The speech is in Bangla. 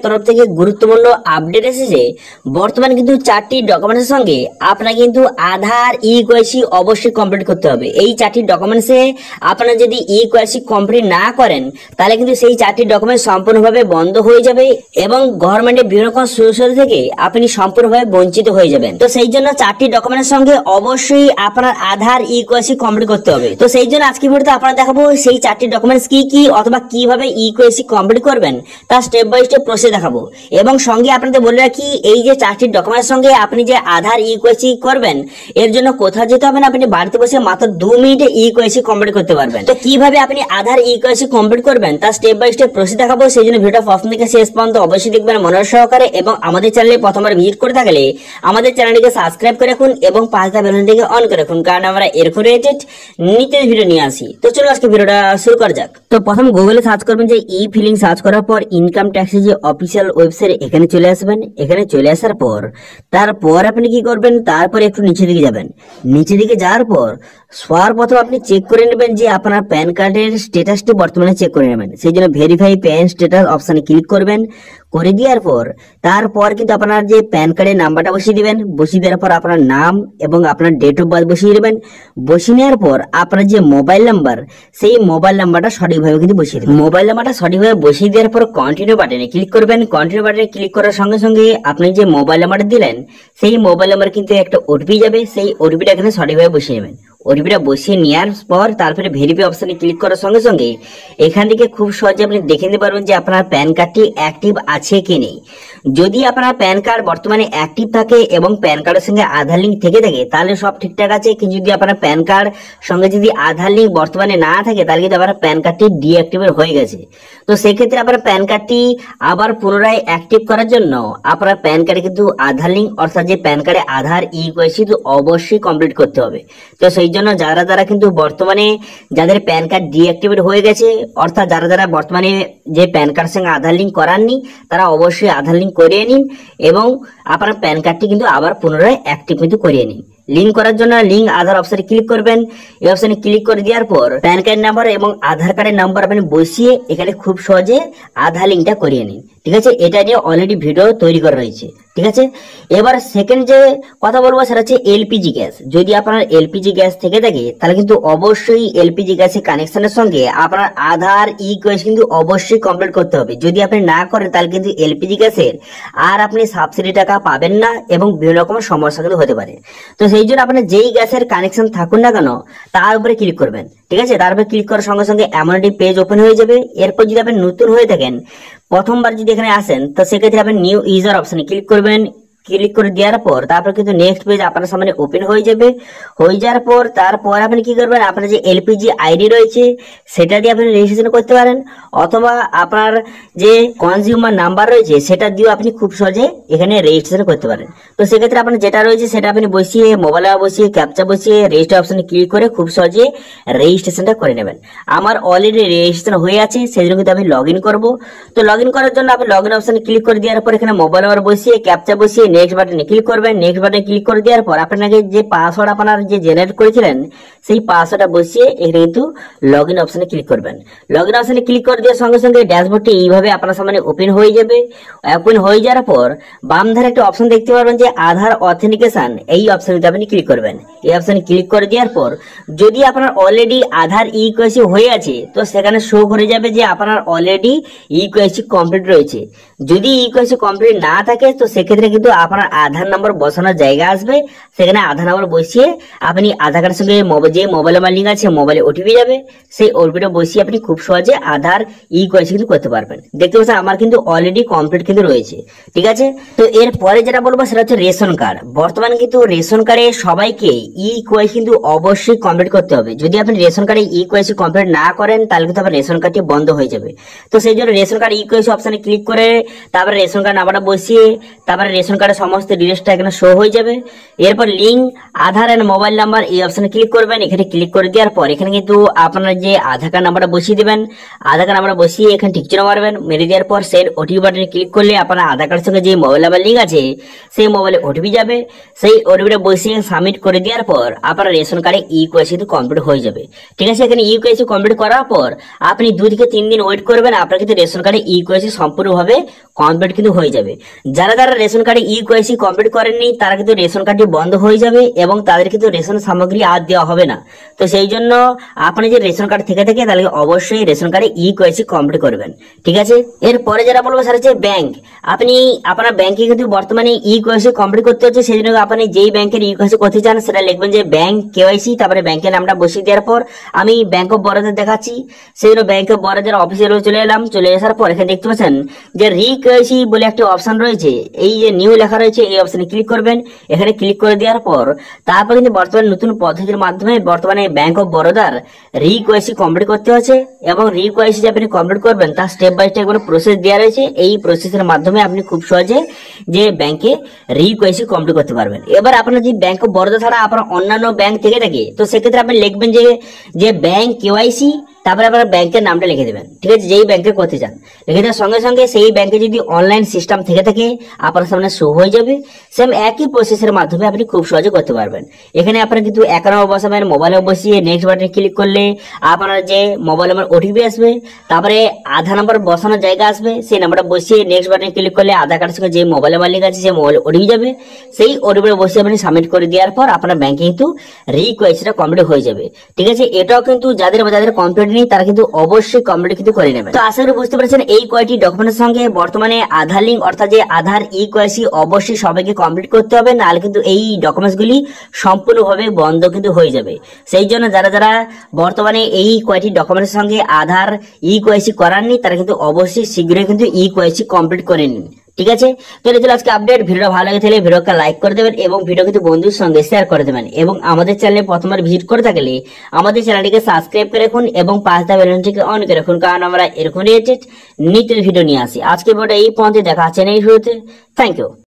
তরফ থেকে গুরুত্বপূর্ণ আপডেট এসেছে। বর্তমানে কিন্তু 4টি ডকুমেন্টসের সঙ্গে আপনার কিন্তু আধার ইকেওয়াইসি অবশ্যই কমপ্লিট করতে হবে। এই 4টি ডকুমেন্টসে আপনারা যদি ইকেওয়াইসি কমপ্লিট না করেন তাহলে কিন্তু সেই 4টি ডকুমেন্ট সম্পূর্ণভাবে বন্ধ হয়ে যাবে এবং গভর্নমেন্টের বিভিন্ন রকম সুযোগ সুবিধা থেকে আপনি সম্পূর্ণভাবে বঞ্চিত হয়ে যাবেন। তো সেই জন্য 4টি ডকুমেন্টের সঙ্গে অবশ্যই আপনার আধার ইকেওয়াইসি কমপ্লিট করতে হবে। তো সেই জন্য আজকে ভিডিওতে আপনারা দেখাবো সেই 4টি ডকুমেন্টস কি কি অথবা কিভাবে ইকেওয়াইসি কমপ্লিট করবেন তা স্টেপ বাই স্টেপ প্রসেস দেখাবো। এবং সঙ্গে আপনাদের বলে রাখি, এই যে 4টি ডকুমেন্টের সঙ্গে আপনি যে আধার ইকেওয়াইসি করবেন এর জন্য কোথাও যেতে হবে না, আপনি বাড়িতে বসে মাত্র 2 মিনিটে ইকেওয়াইসি কমপ্লিট করতে পারবেন। তো কিভাবে আপনি আধার ইকেওয়াইসি কমপ্লিট করবেন তা স্টেপ বাই স্টেপ প্রসেস দেখাবো। সেই জন্য ভিডিওটা প্রথম থেকে শেষ পর্যন্ত অবশ্যই দেখবেন মনোযোগ সহকারে, এবং আমাদের চ্যানেলে প্রথমবার ভিজিট করে থাকলে আমাদের চ্যানেলটিকে সাবস্ক্রাইব করে রাখুন এবং পাশে থাকা বেল আইকনটিকে অন করে রাখুন, কারণ আমরা এরকম রিলেটেড নিত্য ভিডিও নিয়ে আসি। তো চলো আজকে ভিডিওটা শুরু করা যাক। তো প্রথম গুগলে সার্চ করবেন যে ই ফিলিং, সার্চ করার পর ইনকাম ট্যাক্সের যে অফিসিয়াল ওয়েবসাইট এখানে চলে আসবেন। এখানে চলে আসার পর তারপর আপনি কি করবেন, তারপর একটু নিচের দিকে যাবেন। নিচের দিকে যাওয়ার পর সর্বপ্রথম আপনি চেক করে নেবেন যে আপনার প্যান কার্ডের স্ট্যাটাসটি বর্তমানে চেক করে নেবেন। সেই জন্য ভেরিফাই প্যান স্ট্যাটাস অপশনে ক্লিক করবেন। করে দেওয়ার পর তারপর কিন্তু আপনার যে প্যান কার্ডের নাম্বারটা বসিয়ে দিবেন। বসিয়ে দেওয়ার পর আপনার নাম এবং আপনার ডেট অফ বার্থ বসিয়ে দেবেন। বসিয়ে নেওয়ার পর আপনার যে মোবাইল নাম্বার, সেই মোবাইল নাম্বারটা সঠিকভাবে কিন্তু বসিয়ে দেবেন। মোবাইল নাম্বারটা সঠিকভাবে বসিয়ে দেওয়ার পর কন্টিনিউ বাটনে ক্লিক করবেন। কন্টিনিউ বাটনে ক্লিক করার সঙ্গে সঙ্গে আপনি যে মোবাইল নাম্বারটা দিলেন সেই মোবাইল নাম্বার কিন্তু একটা ওটিপি যাবে, সেই ওটিপিটা এখানে সঠিকভাবে বসিয়ে নেবেন। ওটিপিটা বসিয়ে নেওয়ার পর তারপরে ভেরিফাই অপশনে ক্লিক করার সঙ্গে সঙ্গে এখান থেকে খুব সহজে আপনি দেখে নিতে পারবেন যে আপনার প্যান কার্ডটি অ্যাক্টিভ আছে কি নেই। যদি আপনার প্যান কার্ড বর্তমানে অ্যাক্টিভ থাকে এবং প্যান কার্ডের সঙ্গে আধার লিঙ্ক থেকে থাকে তাহলে সব ঠিকঠাক আছে। কিন্তু যদি আপনার প্যান কার্ড সঙ্গে যদি আধার লিঙ্ক বর্তমানে না থাকে তাহলে কিন্তু আপনার প্যান কার্ডটি ডিঅ্যাক্টিভেট হয়ে গেছে। তো সেক্ষেত্রে আপনার প্যান কার্ডটি আবার পুনরায় অ্যাক্টিভ করার জন্য আপনার প্যান কার্ডে কিন্তু আধার লিঙ্ক অর্থাৎ যে প্যান কার্ডে আধার ইকেওয়াইসি অবশ্যই কমপ্লিট করতে হবে। তো সেই জন্য যারা কিন্তু বর্তমানে যাদের প্যান কার্ড ডিঅ্যাক্টিভেট হয়ে গেছে, অর্থাৎ যারা বর্তমানে যে প্যান কার্ডের সঙ্গে আধার লিঙ্ক করাননি তারা অবশ্যই আধার লিঙ্ক করিয়ে নিন এবং আপনার প্যান কার্ডটি কিন্তু আবার পুনরায় অ্যাক্টিভ কিন্তু করিয়ে নিন। লিঙ্ক করার জন্য লিঙ্ক আধার অপশনে ক্লিক করবেন। এই অপশনে ক্লিক করে দেওয়ার পর প্যান কার্ড নাম্বার এবং আধার কার্ডের নাম্বার আপনি বসিয়ে এখানে খুব সহজে আধার লিঙ্কটা করিয়ে নিন। ঠিক আছে, এটা নিয়ে অলরেডি ভিডিও তৈরি করা রয়েছে। ঠিক আছে, এবার সেকেন্ড যে কথা বলবো সেটা হচ্ছে এলপিজি গ্যাস। যদি আপনার এলপিজি গ্যাস থেকে থাকে তাহলে কিন্তু অবশ্যই এলপিজি গ্যাসের কানেকশনের সঙ্গে আপনার আধার ইকেওয়াইসি কিন্তু অবশ্যই কমপ্লিট করতে হবে। যদি আপনি না করেন তাহলে কিন্তু এলপিজি গ্যাসের আর আপনি সাবসিডি টাকা পাবেন না এবং বিভিন্ন রকমের সমস্যা কিন্তু হতে পারে। তো সেই জন্য আপনার যেই গ্যাসের কানেকশন থাকুন না কেন তার উপরে ক্লিক করবেন। ঠিক আছে, তার উপরে ক্লিক করার সঙ্গে সঙ্গে এমন একটি পেজ ওপেন হয়ে যাবে। এরপর যদি আপনি নতুন হয়ে থাকেন, প্রথমবার যদি এখানে আসেন, তো সেক্ষেত্রে আপনি নিউ ইউজার অপশনে ক্লিক করবেন। ক্লিক করে দেওয়ার পর তারপর কিন্তু নেক্সট পেজ আপনার সামনে ওপেন হয়ে যাবে। হয়ে যাওয়ার পর তারপর আপনি কি করবেন, আপনার যে এলপিজি আইডি রয়েছে সেটা দিয়ে আপনি রেজিস্ট্রেশন করতে পারেন, অথবা আপনার যে কনজিউমার নাম্বার রয়েছে সেটা দিয়েও আপনি খুব সহজে এখানে রেজিস্ট্রেশন করতে পারেন। তো সেক্ষেত্রে আপনার যেটা রয়েছে সেটা আপনি বসিয়ে মোবাইলে বসিয়ে ক্যাপচা বসিয়ে রেজিস্টার অপশনে ক্লিক করে খুব সহজে রেজিস্ট্রেশনটা করে নেবেন। আমার অলরেডি রেজিস্ট্রেশন হয়ে আছে, সেই জন্য কিন্তু আমি লগ ইন করবো। তো লগ ইন করার জন্য আপনি লগ ইন অপশনে ক্লিক করে দেওয়ার পর এখানে মোবাইল নাম্বার বসিয়ে ক্যাপচা বসিয়ে নেক্সট বাটনে ক্লিক করবেন। নেক্সট বাটনে ক্লিক করে দেওয়ার পর আপনাকে যে পাসওয়ার্ড আপনার যে জেনারেট করেছিলেন সেই পাসওয়ার্ডটা বসিয়ে এখানে কিন্তু লগ ইন অপশনে ক্লিক করবেন। লগ ইন অপশনে ক্লিক করে দেওয়ার সঙ্গে সঙ্গে ড্যাশবোর্ডটি এইভাবে আপনার সামনে ওপেন হয়ে যাবে। ওপেন হয়ে যাওয়ার পর বাম ধারে একটা অপশন দেখতে পারবেন যে আধার অথেন্টিকেশন, এই অপশনটা আপনি ক্লিক করবেন। এই অপশনে ক্লিক করে দেওয়ার পর যদি আপনার অলরেডি আধার ইকেওয়াইসি হয়ে আছে তো সেখানে শো করে যাবে যে আপনার অলরেডি ইকেওয়াইসি কমপ্লিট রয়েছে। যদি ইকেওয়াইসি কমপ্লিট না থাকে তো সেক্ষেত্রে কিন্তু আপনার আধার নাম্বার বসানোর জায়গা আসবে, সেখানে আধার নাম্বার বসিয়ে আপনি আধার কার্ডের সঙ্গে যে মোবাইল নাম্বার লিঙ্ক আছে মোবাইলে ওটিপি যাবে, সেই ওটিপিটা বসিয়ে আপনি খুব সহজে আধার ইকেওয়াইসি কিন্তু করতে পারবেন। দেখতে পাচ্ছেন আমার কিন্তু অলরেডি কমপ্লিট কিন্তু রয়েছে। ঠিক আছে, তো এরপরে যেটা বলবো সেটা হচ্ছে রেশন কার্ড। বর্তমানে কিন্তু রেশন কার্ডে সবাইকে ইকেওয়াইসি কিন্তু অবশ্যই কমপ্লিট করতে হবে। যদি আপনি রেশন কার্ডে ইকেওয়াইসি কমপ্লিট না করেন তাহলে কিন্তু আপনার রেশন কার্ডটি বন্ধ হয়ে যাবে। তো সেই জন্য রেশন কার্ড ইকেওয়াইসি অপশনে ক্লিক করে তারপরে রেশন কার্ড নাম্বারটা বসিয়ে তারপরে রেশন কার্ডের সমস্ত ডিটেলসটা এখানে শো হয়ে যাবে। এরপর link Aadhaar and mobile number এই অপশনে ক্লিক করবেন। এখানে ক্লিক করে দেওয়ার পর এখানে কিন্তু আপনার যে আধার কার্ড নাম্বারটা বসিয়ে দিবেন, আধার কার্ড নাম্বার বসিয়ে এখানে ঠিক চিহ্ন মারবেন। মেরে দেওয়ার পর সেন্ড ওটিপি বাটনে ক্লিক করলে আপনার আধার কার্ডের সঙ্গে যে মোবাইল নাম্বার লিঙ্ক আছে সেই মোবাইলে ওটিপি যাবে। সেই ওটিপিটা বসিয়ে সাবমিট করে দেওয়ার পর আপনার রেশন কার্ডে ইকেওয়াইসি কিন্তু কমপ্লিট হয়ে যাবে। ঠিক আছে, এখানে ইকেওয়াইসি কমপ্লিট করার পর আপনি 2 থেকে 3 দিন ওয়েট করবেন, আপনার কিন্তু রেশন কার্ডে ইকেওয়াইসি সম্পূর্ণভাবে কমপ্লিট কিন্তু হয়ে যাবে। যারা রেশন কার্ডে ইকেওয়াইসি কমপ্লিট করেননি তারা কিন্তু রেশন কার্ডটি বন্ধ হয়ে যাবে এবং তাদের কিন্তু রেশন সামগ্রী আর দেওয়া হবে না। তো সেই জন্য আপনি যে রেশন কার্ড থেকে থাকে তাহলে অবশ্যই রেশন কার্ডে ইকেওয়াইসি কমপ্লিট করবেন। ঠিক আছে, এরপরে যারা বলবো স্যার হচ্ছে ব্যাংক, আপনি আপনার ব্যাংকে কিন্তু বর্তমানে ইকেওয়াইসি কমপ্লিট করতে হচ্ছে। সেই জন্য আপনি যেই ব্যাংকের ইকেওয়াইসি করতে চান সেটা লিখবেন যে ব্যাংক কেওয়াইসি, তারপরে ব্যাংকের নামটা বসিয়ে দেওয়ার পর আমি ব্যাংক অফ বরোদা দেখাচ্ছি। সেই জন্য ব্যাংক অফ বরোদার অফিসে চলে এলাম। চলে আসার পর এখানে দেখতে পাচ্ছেন যে রিকেওয়াইসি বলে একটা অপশন রয়েছে, এই যে নিউ লেখা রয়েছে এই অপশনে ক্লিক করবেন। এখানে ক্লিক করে দেওয়ার পর তারপর কিন্তু বর্তমানে নতুন পদ্ধতির মাধ্যমে বর্তমানে ব্যাংক অফ বরোদার রিকেওয়াইসি কমপ্লিট করতে হচ্ছে এবং রিকেওয়াইসি যে আপনি কমপ্লিট করবেন তার স্টেপ বাই স্টেপ কোনো প্রসেস দেওয়া রয়েছে। এই প্রসেসের মাধ্যমে আপনি খুব সহজে যে ব্যাংকে রিকেওয়াইসি কমপ্লিট করতে পারবেন। এবার আপনার যে ব্যাংক অফ বরোদা ছাড়া আপনার অন্যান্য ব্যাংক থেকে থাকে তো সেক্ষেত্রে আপনি লিখবেন যে ব্যাংক কেওয়াইসি, তারপরে আপনার ব্যাংকের নামটা লিখে দেবেন। ঠিক আছে, যেই ব্যাংকে করতে চান লিখে দেওয়ার সঙ্গে সঙ্গে সেই ব্যাংকে যদি অনলাইন সিস্টেম থেকে থাকে আপনার সামনে শো হয়ে যাবে। সেম একই প্রসেসের মাধ্যমে আপনি খুব সহজে করতে পারবেন। এখানে আপনার কিন্তু অ্যাকাউন্ট নম্বর বসাবেন, মোবাইলে বসিয়ে নেক্সট বাটনে ক্লিক করলে আপনার যে মোবাইল নাম্বার ওটিপি আসবে, তারপরে আধার নাম্বার বসানোর জায়গা আসবে, সেই নাম্বারটা বসিয়ে নেক্সট বাটনে ক্লিক করলে আধার কার্ডের সঙ্গে যে মোবাইল নাম্বার লিঙ্ক আছে সেই মোবাইল ওটিপি যাবে। সেই ওটিপিটা বসিয়ে আপনি সাবমিট করে দেওয়ার পর আপনার ব্যাংকে কিন্তু রিকেওয়াইসিটা কমপ্লিট হয়ে যাবে। ঠিক আছে, এটাও কিন্তু যাদের কমপ্লিট নেই তারা কিন্তু অবশ্যই কমপ্লিট কিন্তু করে নেবেন। তো আশা করি বুঝতে পেরেছেন এই কয়টি ডকুমেন্টের সঙ্গে বর্তমানে আধার লিঙ্ক অর্থাৎ যে আধার ইকেওয়াইসি অবশ্যই সবাইকে কমপ্লিট করতে হবে, নাহলে কিন্তু এই ডকুমেন্টস গুলি সম্পূর্ণভাবে বন্ধ কিন্তু হয়ে যাবে। সেই জন্য যারা বর্তমানে এই কয়টি ডকুমেন্টের সঙ্গে আধার ইকেওয়াইসি করাননি তারা কিন্তু অবশ্যই শীঘ্রই কিন্তু ইকেওয়াইসি কমপ্লিট করে নিন। ঠিক আছে, তো এই ছিল আজকে আপডেট। ভিডিওটা ভালো লাগে তাহলে ভিডিওকে লাইক করে দেবেন এবং ভিডিও কিন্তু বন্ধুর সঙ্গে শেয়ার করে দেবেন এবং আমাদের চ্যানেলে প্রথমবার ভিজিট করে থাকলে আমাদের চ্যানেলটিকে সাবস্ক্রাইব করে রাখুন এবং পাশে থাকা বেল আইকনটিকে অন করে রাখুন, কারণ আমরা এরকম রিলেটেড নিত্য ভিডিও নিয়ে আসি। আজকে ভিডিওটা এই পর্যন্ত, দেখা হচ্ছে নেক্সট ভিডিওতে। Thank you.